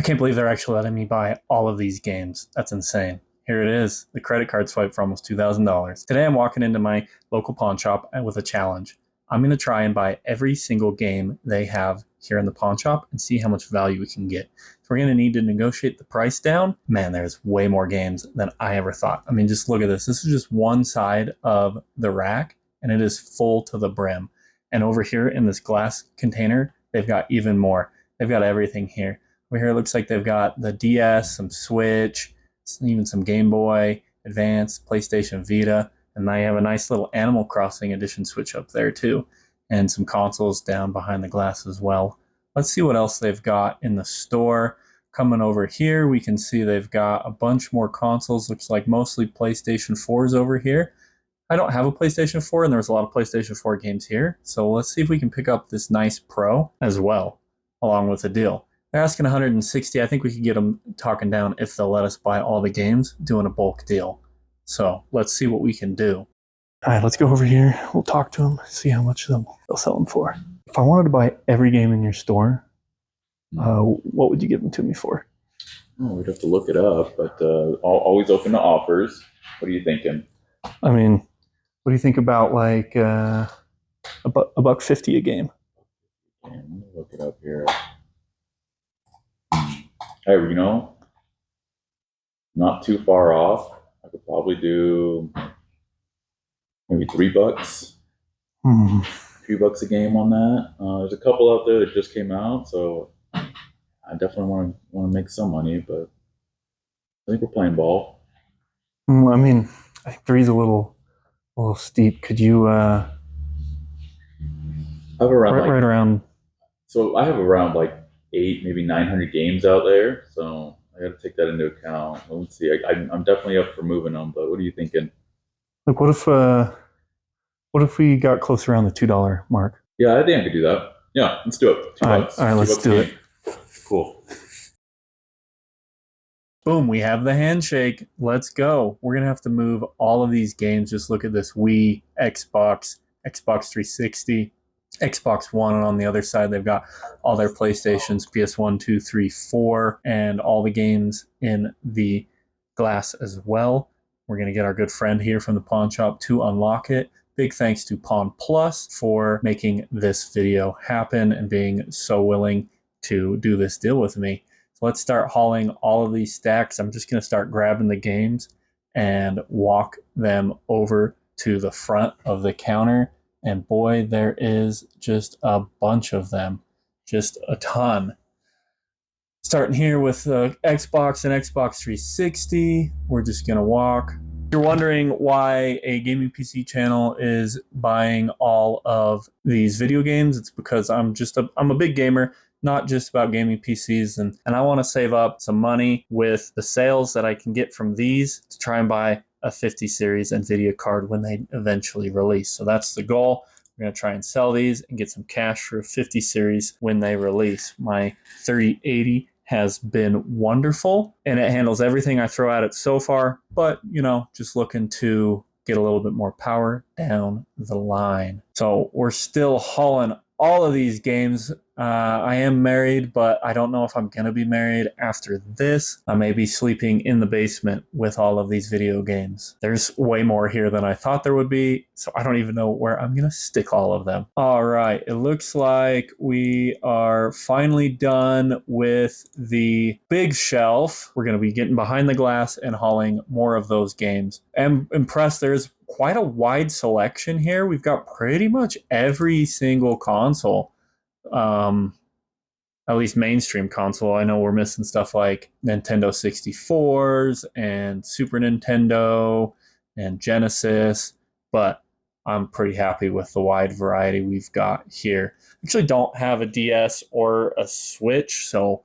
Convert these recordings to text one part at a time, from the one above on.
I can't believe they're actually letting me buy all of these games. That's insane. Here it is, the credit card swipe for almost $2,000. Today I'm walking into my local pawn shop with a challenge. I'm going to try and buy every single game they have here in the pawn shop and see how much value we can get. So we're going to need to negotiate the price down. Man, there's way more games than I ever thought. I mean, just look at this. This is just one side of the rack, and it is full to the brim. And over here in this glass container, they've got even more. They've got everything here. Over here, it looks like they've got the DS, some Switch, even some Game Boy Advance, PlayStation Vita, and they have a nice little Animal Crossing edition Switch up there too, and some consoles down behind the glass as well. Let's see what else they've got in the store. Coming over here, we can see they've got a bunch more consoles. Looks like mostly PlayStation 4s over here. I don't have a PlayStation 4, and there's a lot of PlayStation 4 games here, so let's see if we can pick up this nice Pro as well, along with the deal. They're asking 160. I think we could get them talking down if they'll let us buy all the games, doing a bulk deal. So let's see what we can do. All right, let's go over here. We'll talk to them, see how much they'll sell them for. If I wanted to buy every game in your store, what would you give them to me for? Oh, we'd have to look it up, but always open to offers. What are you thinking? I mean, what do you think about like $1.50 a game? Okay, let me look it up here. Hey, not too far off. I could probably do maybe $3. $3 a game on that. There's a couple out there that just came out, so I definitely want to make some money, but I think we're playing ball. I mean, I think three's a little steep. Could you I have around right around? So I have around like 8, maybe 900 games out there, so I got to take that into account. Let's see. I'm definitely up for moving them, but what are you thinking? Like, what if we got close around the $2 mark? Yeah, I think I could do that. Yeah, let's do it. $2. All right, let's do it. Cool. Boom, we have the handshake. Let's go. We're going to have to move all of these games. Just look at this Wii, Xbox 360, Xbox One, and on the other side, they've got all their PlayStations, PS1, 2, 3, 4, and all the games in the glass as well. We're going to get our good friend here from the pawn shop to unlock it. Big thanks to Pawn Plus for making this video happen and being so willing to do this deal with me. So let's start hauling all of these stacks. I'm just going to start grabbing the games and walk them over to the front of the counter. And boy, there is just a bunch of them, just a ton. Starting here with Xbox and Xbox 360, we're just going to walk. If you're wondering why a gaming PC channel is buying all of these video games, it's because I'm a big gamer, not just about gaming PCs, and I want to save up some money with the sales that I can get from these to try and buy a 50 series NVIDIA card when they eventually release. So that's the goal. We're going to try and sell these and get some cash for a 50 series when they release. My 3080 has been wonderful, and it handles everything I throw at it so far, but, just looking to get a little bit more power down the line. So we're still hauling all of these games. I am married, but I don't know if I'm going to be married after this. I may be sleeping in the basement with all of these video games. There's way more here than I thought there would be, so I don't even know where I'm going to stick all of them. All right, it looks like we are finally done with the big shelf. We're going to be getting behind the glass and hauling more of those games. I'm impressed. There's quite a wide selection here. We've got pretty much every single console. At least mainstream console. I know we're missing stuff like Nintendo 64s and Super Nintendo and Genesis, but I'm pretty happy with the wide variety we've got here. Actually don't have a DS or a Switch, so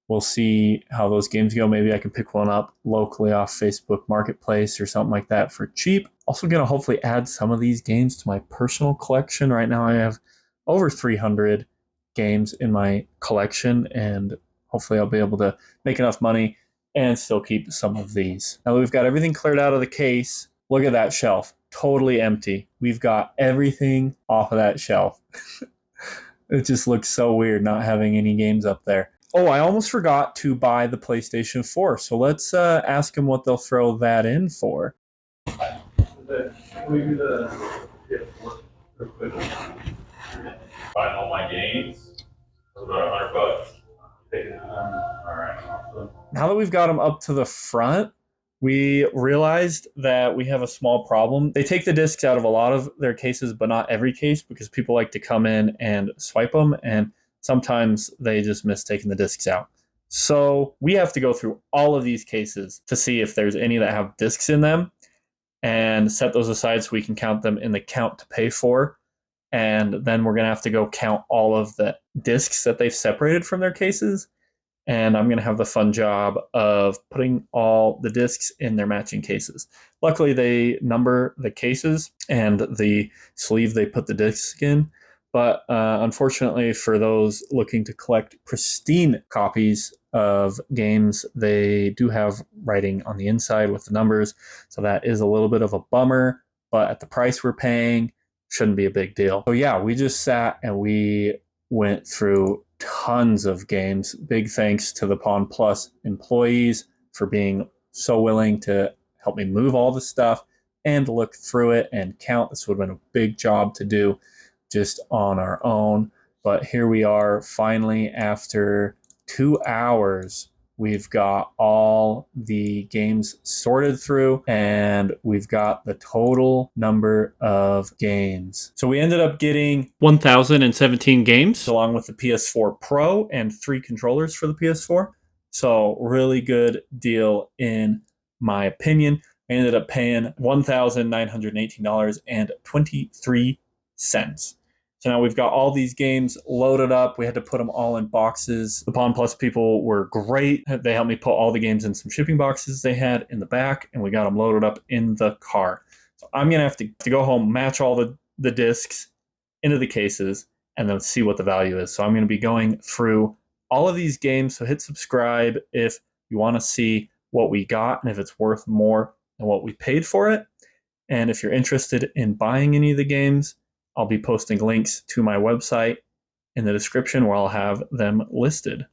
we'll see how those games go. Maybe I can pick one up locally off Facebook Marketplace or something like that for cheap. Also going to hopefully add some of these games to my personal collection. Right now I have over 300 games in my collection, and hopefully I'll be able to make enough money and still keep some of these. Now that we've got everything cleared out of the case, look at that shelf. Totally empty. We've got everything off of that shelf. It just looks so weird not having any games up there. Oh, I almost forgot to buy the PlayStation 4. So let's ask them what they'll throw that in for. Can we do the PS4 real quick? Buying all my games. It was about $100. All right. Awesome. Now that we've got them up to the front, we realized that we have a small problem. They take the discs out of a lot of their cases, but not every case, because people like to come in and swipe them, and sometimes they just miss taking the discs out. So we have to go through all of these cases to see if there's any that have discs in them and set those aside so we can count them in the count to pay for. And then we're going to have to go count all of the discs that they've separated from their cases, and I'm going to have the fun job of putting all the discs in their matching cases. Luckily, they number the cases and the sleeve they put the disc in, but unfortunately for those looking to collect pristine copies of games, they do have writing on the inside with the numbers, so that is a little bit of a bummer, but at the price we're paying, shouldn't be a big deal. So yeah, we just sat and we went through tons of games. Big thanks to the Pawn Plus employees for being so willing to help me move all the stuff and look through it and count. This would have been a big job to do just on our own. But here we are finally after 2 hours. We've got all the games sorted through, and we've got the total number of games. So we ended up getting 1,017 games, along with the PS4 Pro and 3 controllers for the PS4. So really good deal in my opinion. I ended up paying $1,918.23. So now we've got all these games loaded up. We had to put them all in boxes. The Pawn Plus people were great. They helped me put all the games in some shipping boxes they had in the back, and we got them loaded up in the car. So I'm going to have to go home, match all the discs into the cases, and then see what the value is. So I'm going to be going through all of these games. So hit subscribe if you want to see what we got and if it's worth more than what we paid for it. And if you're interested in buying any of the games, I'll be posting links to my website in the description where I'll have them listed.